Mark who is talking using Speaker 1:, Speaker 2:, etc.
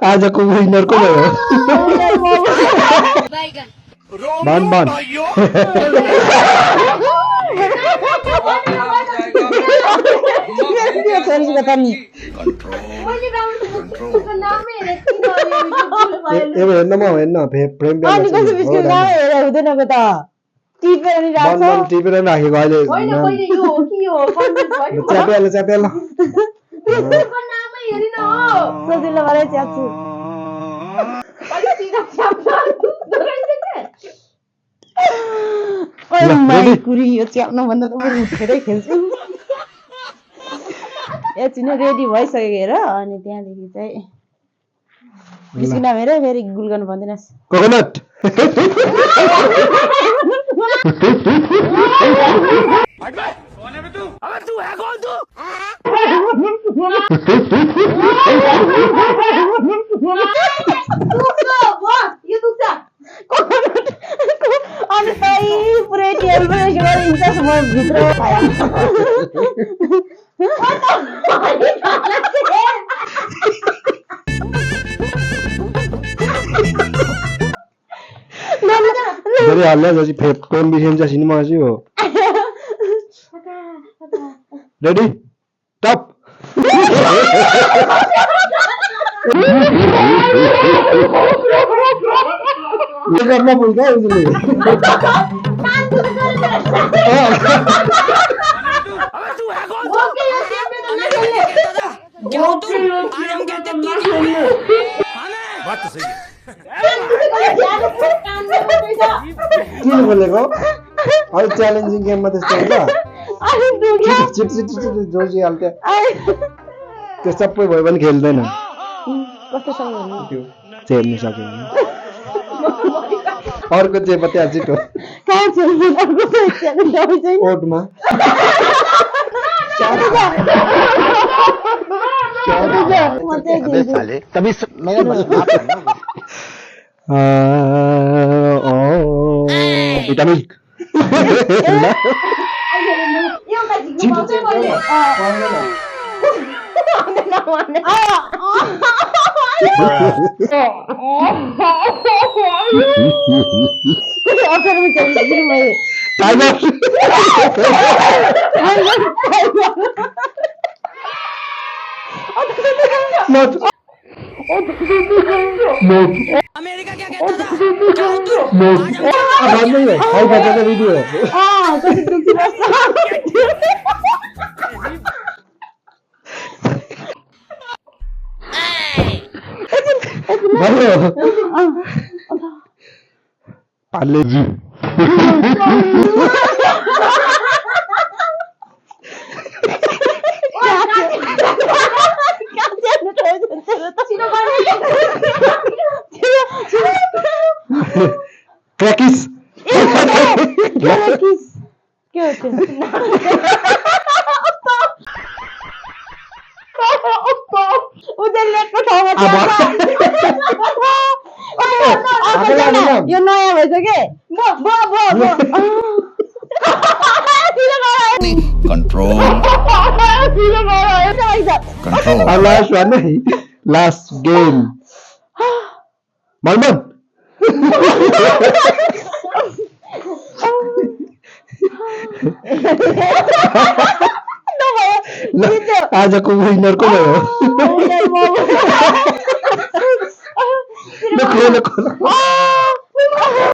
Speaker 1: आजको विनर को भयो बान बान ଏବେ हेर्न म हेर्न फ्रेम
Speaker 2: अनि कसो बिस्कुट नाम हेरेर हुँदैन को त टिपेर नि राख्छ
Speaker 1: बन टिपेर राखेको अहिले
Speaker 3: होइन पहिले यो हो कि यो कन्फ्युज भयो
Speaker 1: च्यापेल
Speaker 3: नामै हेरिन हो
Speaker 2: सजिलो भएर च्याप्छु
Speaker 3: अलि सिधा च्याप्न
Speaker 2: ओइ माइ कुरी यो च्याप्न भन्दा त म उठेरै खेल्छु एकछिन रेडी भइसक्यो हेर अनि त्यहाँदेखि चाहिँ बिस्कुट नाम हेर फेरि गुल्गन भन्दिनस्
Speaker 1: कोकोनट
Speaker 3: यो दुख्छ
Speaker 2: अनि तै पुरै टेबल गरिन्छ म भित्र
Speaker 1: धेरै हाल्ला जति फेम बिसेन्छ सिनेमा चाहिँ हो रेडी टप ये करना पड़ता है इसलिए
Speaker 4: बात तो सही है
Speaker 1: किन बोलेको अझ च्यालेन्जिङ गेममा त्यस्तो हुन्छ छिट जोसी हाल्थ्यो त्यो सबै भयो भने खेल्दैन
Speaker 2: कस्तो छ भन्नु
Speaker 1: त्यो चेर्नु सक्यो भने अर्को चेप त्यहाँ छिटो
Speaker 2: कहाँ छ अर्को च्यालेन्ज आउँछ छैन
Speaker 1: ओटमा
Speaker 2: म चाहिँ दिन्छु
Speaker 4: तभी मेरा माफ करना
Speaker 1: भिटामिन
Speaker 3: एउटा झिक्नु मात्रै मैले
Speaker 2: अचारमा च्यालेन्ज दिनु मैले
Speaker 1: टाइगर नोट
Speaker 5: अमेरिका क्या कहता था
Speaker 1: नोट भन्दै हो हाई बजाएको भिडियो
Speaker 2: कति दुखिरहेछ
Speaker 1: भन्नु पार्लेजी क्र्याकिस
Speaker 2: के हो त्यो उनीहरूले ठाउँमा यो नयाँ भएछ के
Speaker 4: कंट्रोल
Speaker 1: लास्ट वान है लास्ट गेम मलमन आजको विनर को भयो